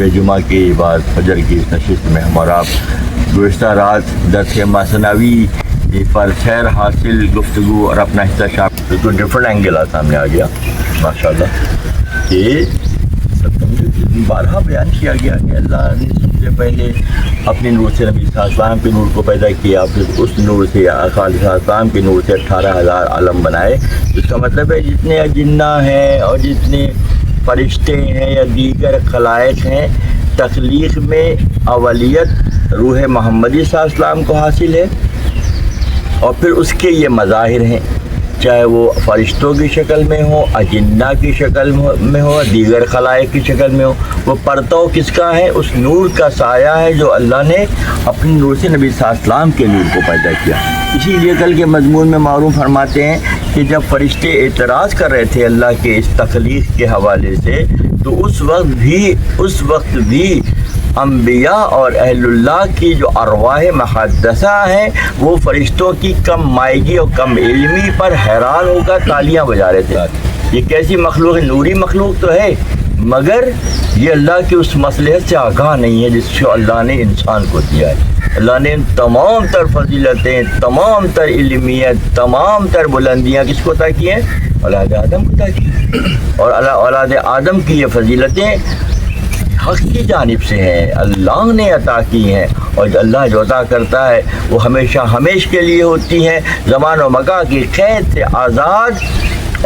جمعہ کے بعد فجر کی اس نشست میں ہم اور آپ گزشتہ رات درس مثنوی پر سیر حاصل گفتگو اور اپنا حصہ شامل، بالکل ڈفرینٹ اینگل سامنے آ گیا ماشاء اللہ، کہ بارہا بیان کیا گیا کہ اللہ نے سب سے پہلے اپنے نور سے نبی صلی اللہ علیہ وسلم کے نور کو پیدا کیا، پھر اس نور سے آقا علیہ السلام کے نور سے 18,000 عالم بنائے۔ اس کا مطلب ہے جتنے جنہ ہیں اور جتنے فرشتے ہیں یا دیگر خلائق ہیں، تخلیق میں اولیت روح محمدی صلی اللہ علیہ وسلم کو حاصل ہے، اور پھر اس کے یہ مظاہر ہیں، چاہے وہ فرشتوں کی شکل میں ہو، اجنہ کی شکل میں ہو، دیگر خلائق کی شکل میں ہو۔ وہ پرتو کس کا ہے؟ اس نور کا سایہ ہے جو اللہ نے اپنے نور سے نبی صلی اللہ علیہ وسلم کے نور کو پیدا کیا۔ اسی لیے کل کے مضمون میں معروف فرماتے ہیں کہ جب فرشتے اعتراض کر رہے تھے اللہ کے اس تخلیق کے حوالے سے، تو اس وقت بھی انبیاء اور اہل اللہ کی جو ارواح مقدسہ ہیں وہ فرشتوں کی کم مائگی اور کم علمی پر حیران ہو کر تالیاں بجا رہے تھے۔ یہ کیسی مخلوق ہے؟ نوری مخلوق تو ہے، مگر یہ اللہ کی اس مصلحت سے آگاہ نہیں ہے جس کو اللہ نے انسان کو دیا ہے۔ اللہ نے تمام تر فضیلتیں، تمام تر علمیت، تمام تر بلندیاں کس کو عطا کی ہیں؟ اولاد آدم کو عطا کی، اور اولاد آدم کی یہ فضیلتیں حق کی جانب سے ہیں، اللہ نے عطا کی ہیں، اور اللہ جو عطا کرتا ہے وہ ہمیشہ ہمیش کے لیے ہوتی ہیں، زمان و مکان کی قید سے آزاد،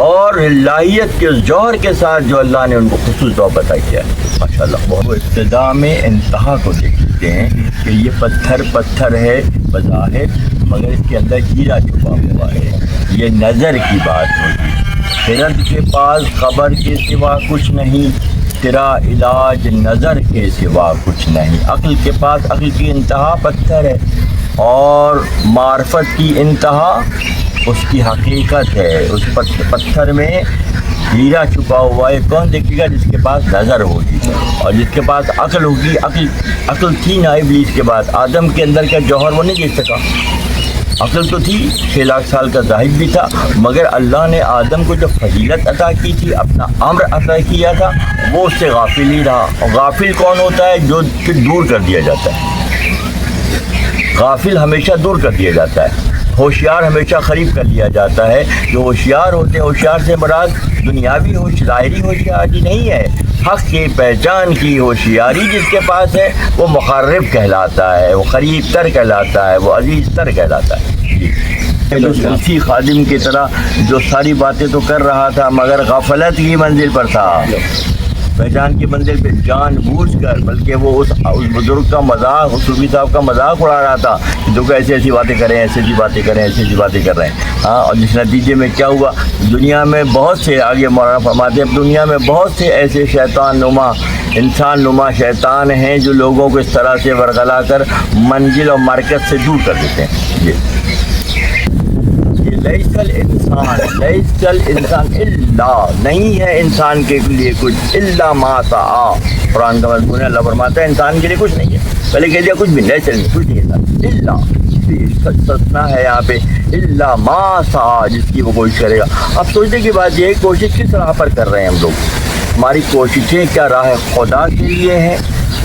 اور الہیت کے اس جوہر کے ساتھ جو اللہ نے ان کو خصوص طور پر عطا کیا ہے ماشاءاللہ۔ وہ ابتدا میں انتہا کو دیکھتے ہیں کہ یہ پتھر ہے بظاہر، مگر اس کے اندر ہیرا چھپا ہوا ہے، یہ نظر کی بات ہوگی۔ خرد کے پاس خبر کے سوا کچھ نہیں، تیرا علاج نظر کے سوا کچھ نہیں۔ عقل کے پاس عقل کی انتہا پتھر ہے، اور معرفت کی انتہا اس کی حقیقت ہے۔ اس پتھر میں ہیرا چھپا ہوا ہے، کون دیکھے گا؟ جس کے پاس نظر ہوگی، اور جس کے پاس عقل ہوگی۔ عقل تھی نا ابلیس کے بعد، آدم کے اندر کا جوہر وہ نہیں دیکھ سکا۔ عقل تو تھی، 6 لاکھ سال کا زاہد بھی تھا، مگر اللہ نے آدم کو جو فضیلت عطا کی تھی، اپنا امر عطا کیا تھا، وہ اس سے غافل ہی رہا۔ اور غافل کون ہوتا ہے؟ جو پھر دور کر دیا جاتا ہے۔ غافل ہمیشہ دور کر دیا جاتا ہے، ہوشیار ہمیشہ قریب کر لیا جاتا ہے۔ جو ہوشیار ہوتے ہیں، ہوشیار سے مراد دنیاوی ظاہری ہوشیاری نہیں ہے، حق کی پہچان کی ہوشیاری جس کے پاس ہے وہ مقرب کہلاتا ہے، وہ قریب تر کہلاتا ہے، وہ عزیز تر کہلاتا ہے۔ اسی خادم کی طرح جو ساری باتیں تو کر رہا تھا، مگر غفلت کی منزل پر تھا، پہچان کی منزل پہ جان بوجھ کر، بلکہ وہ اس بزرگ کا مذاق، اس صوفی صاحب کا مذاق اڑا رہا تھا کہ تو ایسی باتیں کریں، ایسی باتیں کریں، ایسی باتیں کر رہے ہیں۔ ہاں، اور جس نتیجے میں کیا ہوا؟ دنیا میں بہت سے، آگے مولانا فرماتے ہیں، دنیا میں بہت سے ایسے شیطان نما، انسان نما شیطان ہیں جو لوگوں کو اس طرح سے ورغلا کر منزل اور مرکز سے دور کر دیتے ہیں۔ لیس الانسان الا، نہیں ہے انسان کے لیے کچھ، الا ما سعى، قرآن کا مضمون ہے۔ اللہ فرماتا ہے انسان کے لیے کچھ نہیں ہے، پہلے کہہ دیا کچھ بھی نہیں، چلیں کچھ نہیں ہے، الا سچنا ہے یہاں پہ، الا ما سعى، جس کی وہ کوشش کرے گا۔ اب سوچنے کی بات یہ ہے، کوشش کس راہ پر کر رہے ہیں ہم لوگ؟ ہماری کوششیں کیا راہ خدا کے لیے ہیں،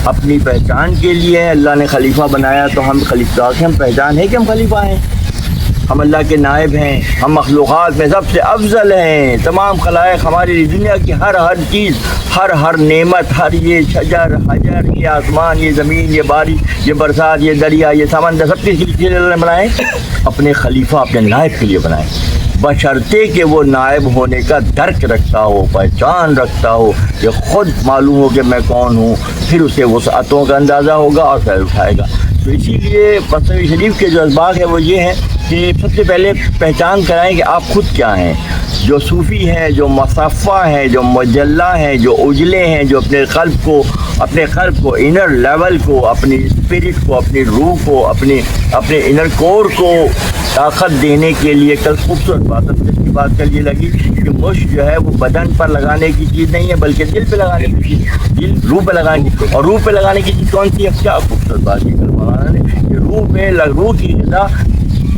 اپنی پہچان کے لیے ہیں؟ اللہ نے خلیفہ بنایا تو ہم خلیفہ، ہم پہچان ہے کہ ہم خلیفہ ہیں، ہم اللہ کے نائب ہیں، ہم مخلوقات میں سب سے افضل ہیں۔ تمام خلائق، ہماری دنیا کی ہر چیز، ہر نعمت، ہر یہ شجر حجر، یہ آسمان، یہ زمین، یہ بارش، یہ برسات، یہ دریا، یہ سمندر، سب کس لیے اللہ نے بنائے؟ اپنے خلیفہ، اپنے نائب کے لیے بنائے، بشرطے کہ وہ نائب ہونے کا درک رکھتا ہو، پہچان رکھتا ہو، کہ خود معلوم ہو کہ میں کون ہوں، پھر اسے وسعتوں کا اندازہ ہوگا اور پھر اٹھائے گا۔ تو اسی لیے مثنوی شریف کے جو اسباق ہیں وہ یہ ہیں کہ سب سے پہلے پہچان کرائیں کہ آپ خود کیا ہیں۔ جو صوفی ہیں، جو مصفہ ہیں، جو مجلہ ہیں، جو اجلے ہیں، جو اپنے قلب کو انر لیول کو، اپنی اسپرٹ کو، اپنی روح کو، اپنے انر کور کو طاقت دینے کے لیے، کل خوبصورت بات کر یہ لگی کہ مشک جو ہے وہ بدن پر لگانے کی چیز نہیں ہے، بلکہ دل پہ لگانے کی چیز، دل روح پہ لگانے کی، اور روح پہ لگانے کی چیز کون سی ہے؟ کیا خوبصورت بات کی کل مولانا نے کہ روح کی غذا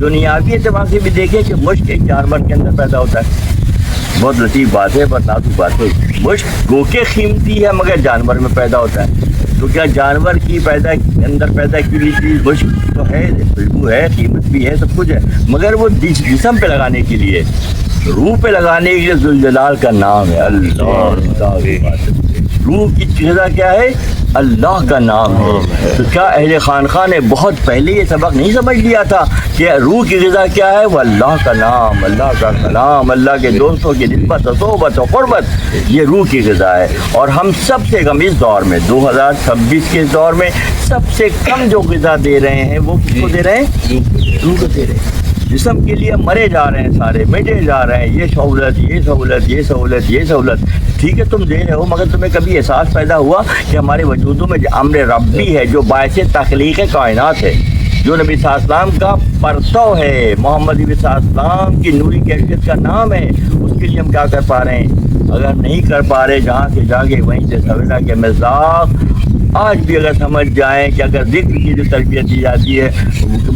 دنیاوی اعتبار سے بھی دیکھیں کہ مشک ایک جانور کے اندر پیدا ہوتا ہے، بہت لطیف بات ہے، بہت نازک بات ہے۔ مشک گو کے قیمتی ہے مگر جانور میں پیدا ہوتا ہے، تو کیا جانور کی اندر پیدا کی ہوئی چیز مشک تو ہے، خوشبو ہے، قیمت بھی ہے، سب کچھ ہے، مگر وہ جسم پہ لگانے کے لیے، روح پہ لگانے کے لیے ذوالجلال کا نام ہے اللہ۔ روح کی غذا کیا ہے؟ اللہ کا نام ہے۔ تو کیا اہل خانقاہ نے بہت پہلے یہ سبق نہیں سمجھ لیا تھا کہ روح کی غذا کیا ہے؟ وہ اللہ کا نام، اللہ کا کلام، اللہ کے دوستوں کی نسبت و صحبت و قربت، یہ روح کی غذا ہے۔ اور ہم سب سے کم اس دور میں 2026 کے دور میں سب سے کم جو غذا دے رہے ہیں وہ کس کو دے رہے ہیں؟ روح کو دے رہے ہیں۔ جسم کے لیے مرے جا رہے ہیں، سارے مٹے جا رہے ہیں، یہ سہولت، یہ سہولت، یہ سہولت، یہ سہولت، ٹھیک ہے تم دے رہے ہو، مگر تمہیں کبھی احساس پیدا ہوا کہ ہمارے وجودوں میں جو امر ربی ہے، جو باعث تخلیق کائنات ہے، جو نبی صلی اللہ علیہ وسلم کا پرتو ہے، محمد نبی صلی اللہ علیہ وسلم کی نوری کیفیت کا نام ہے، اس کے لیے ہم کیا کر پا رہے ہیں؟ اگر نہیں کر پا رہے، جہاں سے جاگے وہیں سے سویرا کے مزاق آج بھی اگر سمجھ جائیں کہ اگر ذکر کی جو تربیت دی جاتی ہے،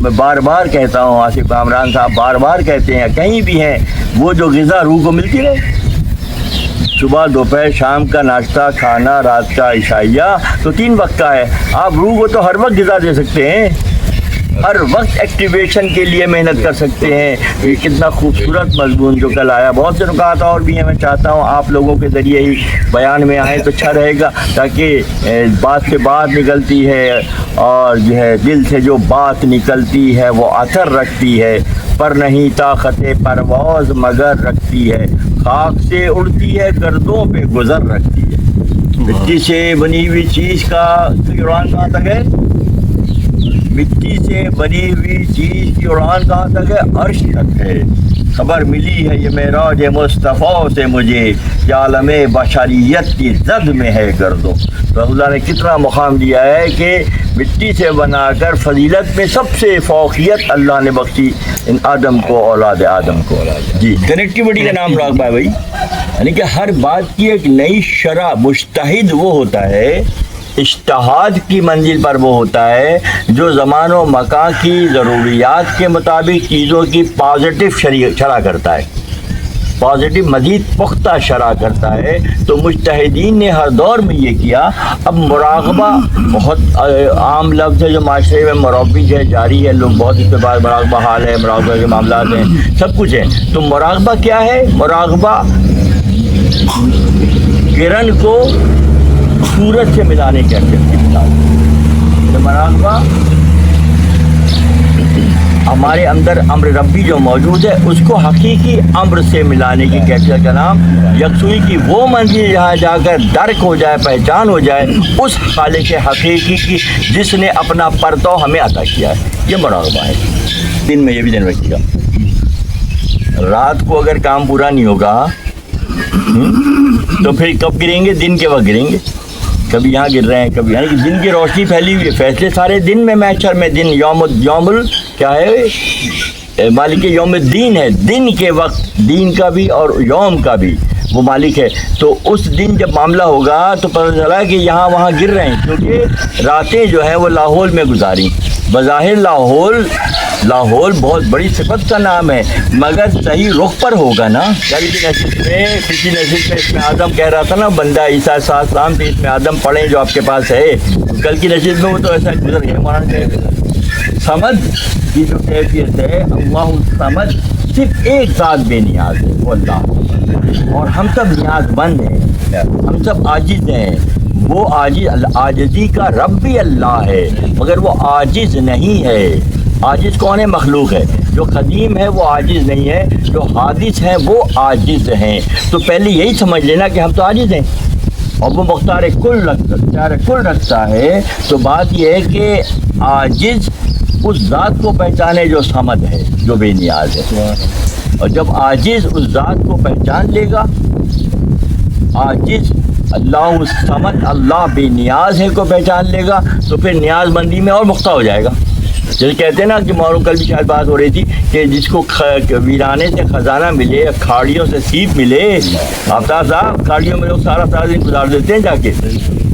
میں بار بار کہتا ہوں، آصف کامران صاحب بار بار کہتے ہیں، کہیں بھی ہیں، وہ جو غذا روح کو ملتی ہے، صبح دوپہر شام کا ناشتہ کھانا، رات کا عشائیہ، تو 3 وقت کا ہے۔ آپ روح کو تو ہر وقت غذا دے سکتے ہیں، ہر وقت ایکٹیویشن کے لیے محنت کر سکتے ہیں۔ یہ کتنا خوبصورت مضمون جو کل آیا، بہت سے نکات اور بھی ہیں، میں چاہتا ہوں آپ لوگوں کے ذریعے ہی بیان میں آئے تو اچھا رہے گا، تاکہ بات سے بات نکلتی ہے اور جو ہے دل سے جو بات نکلتی ہے وہ اثر رکھتی ہے، پر نہیں طاقت پرواز مگر رکھتی ہے، خاک سے اڑتی ہے گردوں پہ گزر رکھتی ہے۔ مٹی سے بنی ہوئی چیز کا اڑان کہاں تک ہے؟ مٹی سے بنی ہوئی چیز کی اڑان کہاں تک ہے؟ عرش تک ہے۔ خبر ملی ہے یہ معراج مصطفیٰ سے مجھے کہ عالم بشریت کی زد میں ہے گردوں۔ تو اللہ نے کتنا مقام دیا ہے کہ مٹی سے بنا کر فضیلت میں سب سے فوقیت اللہ نے بخشی ان آدم کو، اولاد آدم کو۔ جی، کنیکٹیوٹی کا نام راغب ہے بھائی، یعنی کہ ہر بات کی ایک نئی شرح، مجتہد وہ ہوتا ہے، اجتہاد کی منزل پر وہ ہوتا ہے جو زمان و مکان کی ضروریات کے مطابق چیزوں کی پازیٹیو شرح کرتا ہے، پازیٹیو مزید پختہ شرح کرتا ہے۔ تو مجتہدین نے ہر دور میں یہ کیا۔ اب مراقبہ بہت عام لفظ ہے جو معاشرے میں مربی ہے، جاری ہے، لوگ بہت اس کے بعد مراقبہ حال ہے، مراقبہ کے معاملات ہیں، سب کچھ ہے۔ تو مراقبہ کیا ہے؟ مراقبہ کرن کو سورج سے ملانے کے مراقبہ ہمارے اندر امر ربی جو موجود ہے اس کو حقیقی امر سے ملانے کی کیفیت کا نام یکسوئی کی وہ منزل جہاں جا کر درک ہو جائے، پہچان ہو جائے اس خالق حقیقی کی جس نے اپنا پرتو ہمیں عطا کیا ہے، یہ مراقبہ ہے۔ دن میں یہ بھی دن رکھیے گا، رات کو اگر کام پورا نہیں ہوگا تو پھر کب گریں گے؟ دن کے وقت گریں گے، کبھی یہاں گر رہے ہیں، کبھی یعنی کہ دن کی روشنی پھیلی ہوئی ہے، فیصلے سارے دن میں محشر میں، دن یوم کیا ہے؟ مالک یوم الدین ہے، دن کے وقت، دین کا بھی اور یوم کا بھی وہ مالک ہے۔ تو اس دن جب معاملہ ہوگا تو پتہ چلا کہ یہاں وہاں گر رہے ہیں، کیونکہ راتیں جو ہیں وہ لاہور میں گزاری۔ بظاہر لاہور بہت بڑی صفت کا نام ہے، مگر صحیح رخ پر ہوگا نا۔ کسی نشست میں اس میں آدم کہہ رہا تھا نا، بندہ عیسیٰ علیہ السلام پہ اس میں آدم پڑھیں جو آپ کے پاس ہے، کل کی نشست میں وہ تو ایسا گزر گیا۔ مولانا سمجھ کی جو کیفیت ہے، اللہ سمجھ صرف ایک ذات بے نیاز ہے، وہ اللہ، اور ہم سب نیاز مند ہیں، ہم سب عاجز ہیں۔ وہ عاجزی کا رب بھی اللہ ہے، مگر وہ عاجز نہیں ہے۔ عاجز کون ہے؟ مخلوق ہے۔ جو قدیم ہے وہ عاجز نہیں ہے، جو حادث ہے وہ عاجز ہیں۔ تو پہلے یہی سمجھ لینا کہ ہم تو عاجز ہیں، اور وہ مختار کل رکھتا ہے۔ تو بات یہ ہے کہ عاجز اس ذات کو پہچانے جو صمد ہے، جو بے نیاز ہے، اور جب عاجز اس ذات کو پہچان لے گا، عاجز اللہ الصمد، اللہ بے نیاز ہے کو پہچان لے گا، تو پھر نیاز مندی میں اور مختہ ہو جائے گا۔ جیسے کہتے ہیں نا کہ موروں کل بھی شاید بات ہو رہی تھی کہ جس کو ویرانے سے خزانہ ملے، کھاڑیوں سے سیپ ملے، آفتاب صاحب کھاڑیوں میں لوگ سارا دن گزار دیتے ہیں جا کے،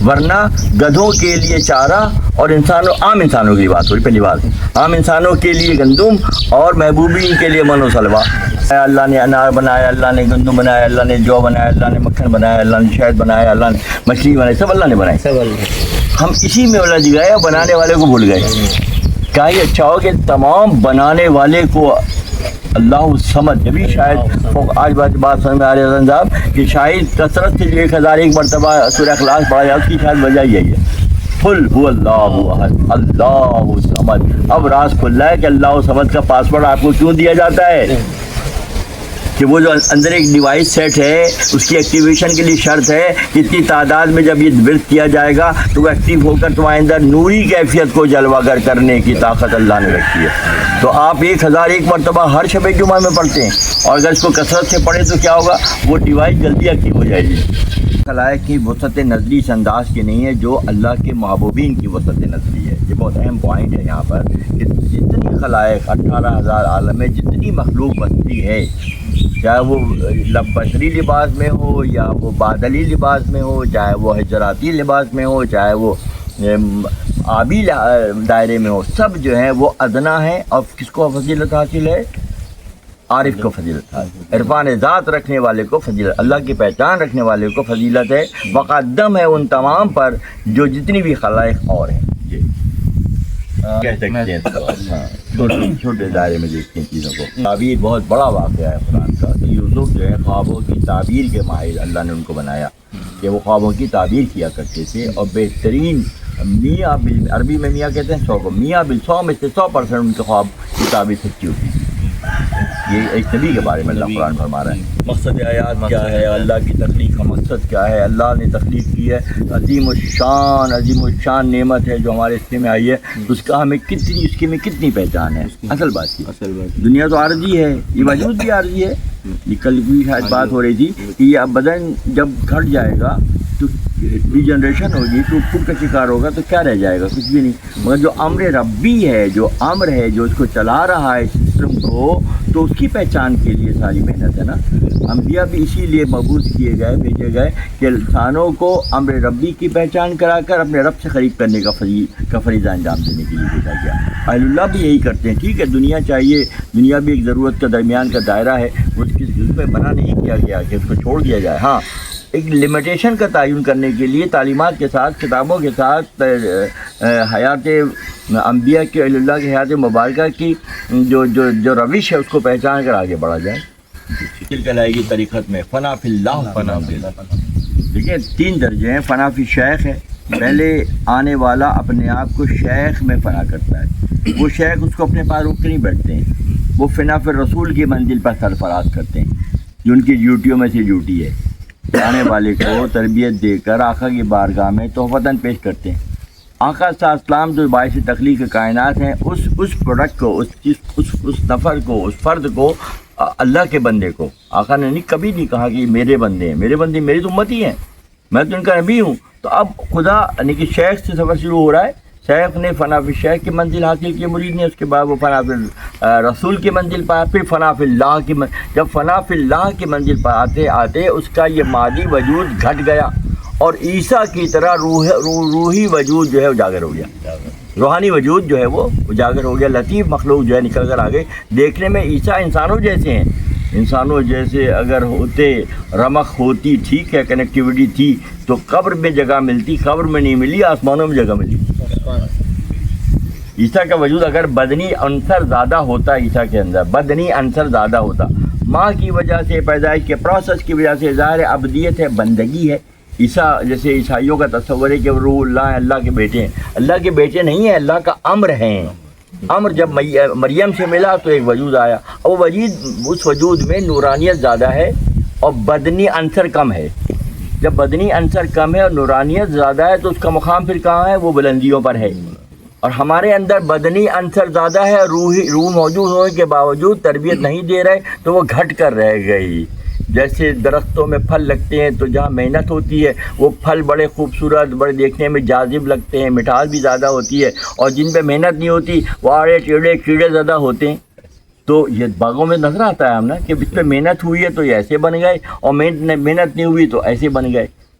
ورنہ گدھوں کے لیے چارہ اور عام انسانوں کی بات ہو رہی، پہلی بات عام انسانوں کے لیے گندم اور محبوبین کے لیے من و سلوا۔ اللہ نے انار بنایا، اللہ نے گندم بنایا، اللہ نے جو بنایا، اللہ نے مکھن بنایا، اللہ نے شہد بنایا، اللہ نے مچھلی بنائی، سب اللہ نے بنائی، سب اللہ۔ ہم اسی میں الجھ گئے اور بنانے والے کو بھول گئے۔ کیا یہ اچھا ہو کہ تمام بنانے والے کو اللہ سمجھ، جبھی شاید آج بات سمجھ میں آ رہی ہے حسن صاحب کہ شاید کثرت سے 1001 مرتبہ سورہ اخلاص پڑھا جائے، اس کی شاید وجہ یہی ہے، قل هو اللہ احد اللہ صمد۔ اب راز کھل رہا ہے کہ اللہ صمد کا پاسورڈ آپ کو کیوں دیا جاتا ہے کہ وہ جو اندر ایک ڈیوائس سیٹ ہے اس کی ایکٹیویشن کے لیے شرط ہے کہ اتنی تعداد میں جب یہ ورد کیا جائے گا تو وہ ایکٹیو ہو کر تمہارے اندر نوری کیفیت کو جلوہ گر کرنے کی طاقت اللہ نے رکھی ہے۔ تو آپ 1001 مرتبہ ہر شب جمعہ میں پڑھتے ہیں، اور اگر اس کو کثرت سے پڑھیں تو کیا ہوگا، وہ ڈیوائس جلدی ایکٹیو ہو جائے گی۔ خلائق کی وسعت نزلی اس انداز کی نہیں ہے جو اللہ کے محبوبین کی وسعت نزلی ہے۔ یہ بہت اہم پوائنٹ ہے یہاں پر کہ جتنی خلائق 18,000 عالم میں جتنی مخلوق بستی ہے، چاہے وہ بشری لباس میں ہو یا وہ بادلی لباس میں ہو، چاہے وہ حجراتی لباس میں ہو، چاہے وہ آبی دائرے میں ہو، سب جو ہیں وہ ادنا ہیں۔ اور کس کو فضیلت حاصل ہے؟ عارف کو فضیلت حاصل، عرفان ذات رکھنے والے کو فضیلت، اللہ کی پہچان رکھنے والے کو فضیلت ہے، مقدم ہے ان تمام پر جو جتنی بھی خلائق اور ہیں۔ جی کہہ سکتے ہیں چھوٹے دائرے میں دیکھتے ہیں چیزوں کو۔ تعبیر بہت بڑا واقعہ ہے قرآن کا کہ یوسف جو ہے خوابوں کی تعبیر کے ماہر اللہ نے ان کو بنایا کہ وہ خوابوں کی تعبیر کیا کرتے تھے، اور بہترین میاں عربی میں میاں کہتے ہیں 100 کو، میاں بال100 میں سے 100% ان کے خواب کی تعبیر سچی ہوتی تھی۔ یہ ایک نبی کے بارے میں اللہ قرآن فرما رہا ہے۔ مقصد آیات کیا ہے، اللہ کی تخلیق کا مقصد کیا ہے؟ اللہ نے تخلیق کی ہے عظیم الشان نعمت ہے جو ہمارے اس میں آئی ہے، اس کا ہمیں کتنی، اس کی میں کتنی پہچان ہے۔ اصل بات دنیا تو عارضی ہے، یہ وجود بھی عارضی ہے۔ یہ کل بھی شاید بات ہو رہی تھی کہ یہ بدن جب گھٹ جائے گا تو ڈی جنریشن ہوگی تو خود کا شکار ہوگا تو کیا رہ جائے گا؟ کچھ بھی نہیں۔ مگر جو امر ربی ہے، جو امر ہے، جو اس کو چلا رہا ہے سسٹم کو، تو اس کی پہچان کے لیے ساری محنت ہے نا۔ انبیاء بھی اسی لیے مبعوث کیے گئے، بھیجے گئے کہ انسانوں کو امر ربی کی پہچان کرا کر اپنے رب سے قریب کرنے کا فریضہ انجام دینے کے لیے بھیجا گیا۔ اہل اللہ بھی یہی کرتے ہیں۔ ٹھیک ہے، دنیا چاہیے، دنیا بھی ایک ضرورت کا درمیان کا دائرہ ہے، اس کی جز پہ بنا نہیں کیا گیا کہ اس کو چھوڑ دیا جائے۔ ہاں، ایک لمیٹیشن کا تعین کرنے کے لیے تعلیمات کے ساتھ، کتابوں کے ساتھ، حیات انبیاء کے، اہل اللہ کی حیات مبارکہ کی جو روش ہے اس کو پہچان کر آگے بڑھا جائے۔ تلک آئے گی طریقت میں فنا فی اللہ فنا فی اللہ۔ دیکھیں 3 درجے ہیں۔ فنا فی شیخ ہے، پہلے آنے والا اپنے آپ کو شیخ میں فنا کرتا ہے، وہ شیخ اس کو اپنے پاس روک کے نہیں بیٹھتے ہیں، وہ فنا فی رسول کی منزل پر سرفراز کرتے ہیں، جو ان کی ڈیوٹیوں میں سے ڈیوٹی ہے۔ آنے والے کو تربیت دے کر آقا کی بارگاہ میں تحفتاً پیش کرتے ہیں۔ آقا صلی اللہ علیہ وسلم جو باعث تخلیق کائنات ہیں، اس پروڈکٹ کو، اس نفر کو، اس فرد کو، اللہ کے بندے کو آقا نے کبھی نہیں کہا کہ میرے بندے ہیں، میرے بندے میری تو امتی ہیں، میں تو ان کا نبی ہوں۔ تو اب خدا یعنی کہ شیخ سے سفر شروع ہو رہا ہے۔ شیخ نے فنا فی شیخ کی منزل حاصل کی مرید نے، اس کے بعد وہ فنا فی رسول کی منزل پایا، پھر فنا فی اللہ کی جب فنا فی اللہ کی منزل پر آتے آتے اس کا یہ مادی وجود گھٹ گیا، اور عیسیٰ کی طرح روحی وجود جو ہے اجاگر ہو گیا، روحانی وجود جو ہے وہ اجاگر ہو گیا، لطیف مخلوق جو ہے نکل کر آ گئے۔ دیکھنے میں عیسیٰ انسانوں جیسے ہیں، انسانوں جیسے اگر ہوتے، رمق ہوتی، ٹھیک ہے، کنیکٹیوٹی تھی تو قبر میں جگہ ملتی، قبر میں نہیں ملی، آسمانوں میں جگہ ملی۔ عیسیٰ کا وجود اگر بدنی عنصر زیادہ ہوتا، عیسیٰ کے اندر بدنی عنصر زیادہ ہوتا، ماں کی وجہ سے، پیدائش کے پروسیس کی وجہ سے ظاہر عبدیت ہے، بندگی ہے۔ عیسیٰ جیسے عیسائیوں کا تصور ہے کہ روح اللہ ہے، اللہ کے بیٹے ہیں، اللہ کے بیٹے نہیں ہیں، اللہ کا امر ہیں۔ امر جب مریم سے ملا تو ایک وجود آیا، اور اس وجود میں نورانیت زیادہ ہے اور بدنی عنصر کم ہے۔ جب بدنی عنصر کم ہے اور نورانیت زیادہ ہے تو اس کا مقام پھر کہاں ہے؟ وہ بلندیوں پر ہے۔ اور ہمارے اندر بدنی عنصر زیادہ ہے، روح موجود ہونے کے باوجود تربیت نہیں دے رہے تو وہ گھٹ کر رہ گئی۔ جیسے درختوں میں پھل لگتے ہیں تو جہاں محنت ہوتی ہے وہ پھل بڑے خوبصورت، بڑے دیکھنے میں جاذب لگتے ہیں، مٹھاس بھی زیادہ ہوتی ہے، اور جن پہ محنت نہیں ہوتی وہ آڑے ٹیڑے کیڑے زیادہ ہوتے ہیں۔ تو یہ باغوں میں نظر آتا ہے ہم نا کہ اس پہ محنت ہوئی ہے تو یہ ایسے بن گئے، اور محنت نہیں ہوئی تو ایسے بن گئے۔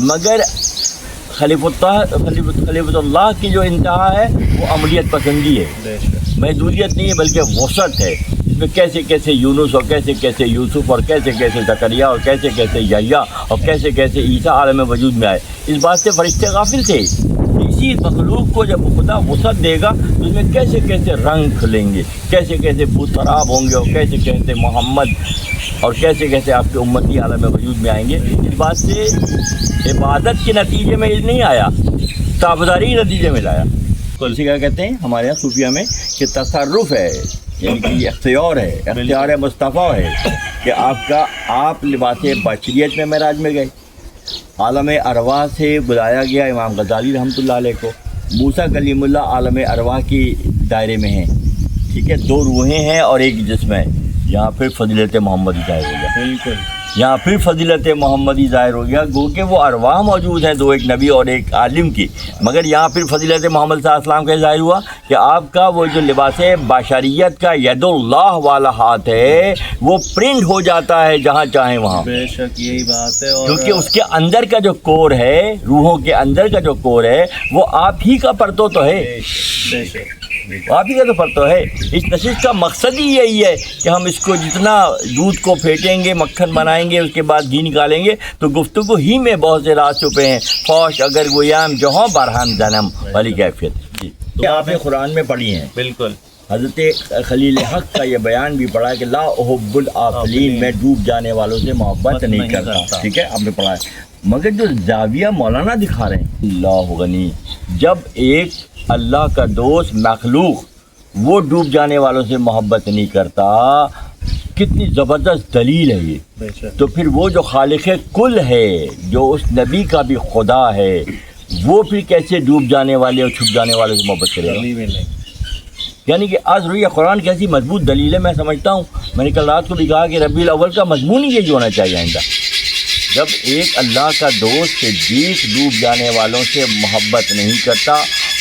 مگر خلیفۃ اللہ کی جو انتہا ہے وہ عملیت پسندی ہے، محدودیت نہیں ہے بلکہ وسعت ہے۔ اس میں کیسے کیسے یونس اور کیسے کیسے یوسف اور کیسے کیسے زکریا اور کیسے کیسے یحییٰ اور کیسے کیسے عیسیٰ عالم وجود میں آئے، اس بات سے فرشتے غافل تھے۔ اسی مخلوق کو جب خدا وسعت دے گا تو اس میں کیسے کیسے رنگ کھلیں گے، کیسے کیسے بھوتراب ہوں گے اور کیسے کیسے محمد اور کیسے کیسے آپ کے امتی عالم وجود میں آئیں گے۔ اس بات سے عبادت کے نتیجے میں نہیں آیا، تابعداری کے نتیجے میں لایا۔ اسی کا کہتے ہیں ہمارے یہاں صوفیہ میں کہ تصرف ہے، یعنی کہ اختیار ہے، اختیار مصطفیٰ ہے کہ آپ لباس بشریت میں معراج میں گئے، عالم ارواح سے بلایا گیا۔ امام غزالی رحمۃ اللہ علیہ کو موسیٰ کلیم اللہ عالم ارواح کی دائرے میں ہیں، ٹھیک ہے، دو روحیں ہیں اور ایک جسم ہے۔ یہاں پھر فضیلت محمدی ظاہر ہو گیا، بالکل یہاں پھر فضیلت محمدی ظاہر ہو گیا، گو کہ وہ ارواح موجود ہیں، دو، ایک نبی اور ایک عالم کی، مگر یہاں پھر فضیلت محمد صلی اللہ علیہ وسلم کا ظاہر ہوا کہ آپ کا وہ جو لباس بشریت کا ید اللہ والا ہاتھ ہے وہ پرنٹ ہو جاتا ہے جہاں چاہیں وہاں۔ بے شک یہی بات ہے، کیونکہ اس کے اندر کا جو کور ہے، روحوں کے اندر کا جو کور ہے وہ آپ ہی کا پرتو تو ہے، بے شک آپ ہی کا تو پرتو ہے۔ اس نشست کا مقصد ہی یہی ہے کہ ہم اس کو جتنا دودھ کو پھینٹیں گے، مکھن بنائیں گے، اس کے بعد گھی نکالیں گے تو گفتگو ہی میں بہت سے راز چھپے ہیں۔ فوش اگر گویام جہاں برہم جنم والی کیفیت جی آپ نے قرآن میں پڑھی ہیں۔ بالکل حضرت خلیل حق کا یہ بیان بھی پڑھا ہے کہ لا احب العافلین، میں ڈوب جانے والوں سے محبت نہیں کرتا، ٹھیک ہے، آپ نے پڑھا ہے۔ مگر جو زاویہ مولانا دکھا رہے ہیں، اللہ غنی، جب ایک اللہ کا دوست مخلوق وہ ڈوب جانے والوں سے محبت نہیں کرتا، کتنی زبردست دلیل ہے یہ۔ تو پھر وہ جو خالق کل ہے، جو اس نبی کا بھی خدا ہے، وہ پھر کیسے ڈوب جانے والے اور چھپ جانے والوں سے محبت کرے گا؟ یعنی کہ آج رویہ قرآن کی ایسی مضبوط دلیل ہے، میں سمجھتا ہوں، میں نے کل رات کو بھی کہا کہ ربیع الاول کا مضمون ہی یہی ہونا چاہیے آئندہ۔ جب ایک اللہ کا دوست صدیق ڈوب جانے والوں سے محبت نہیں کرتا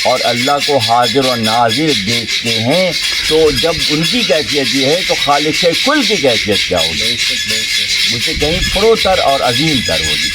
اور اللہ کو حاضر و ناظر دیکھتے ہیں، تو جب ان کی کیفیت یہ ہے تو خالق کل کی کیفیت کیا ہوگی؟ مجھ سے کہیں پرو تر اور عظیم تر ہوگی۔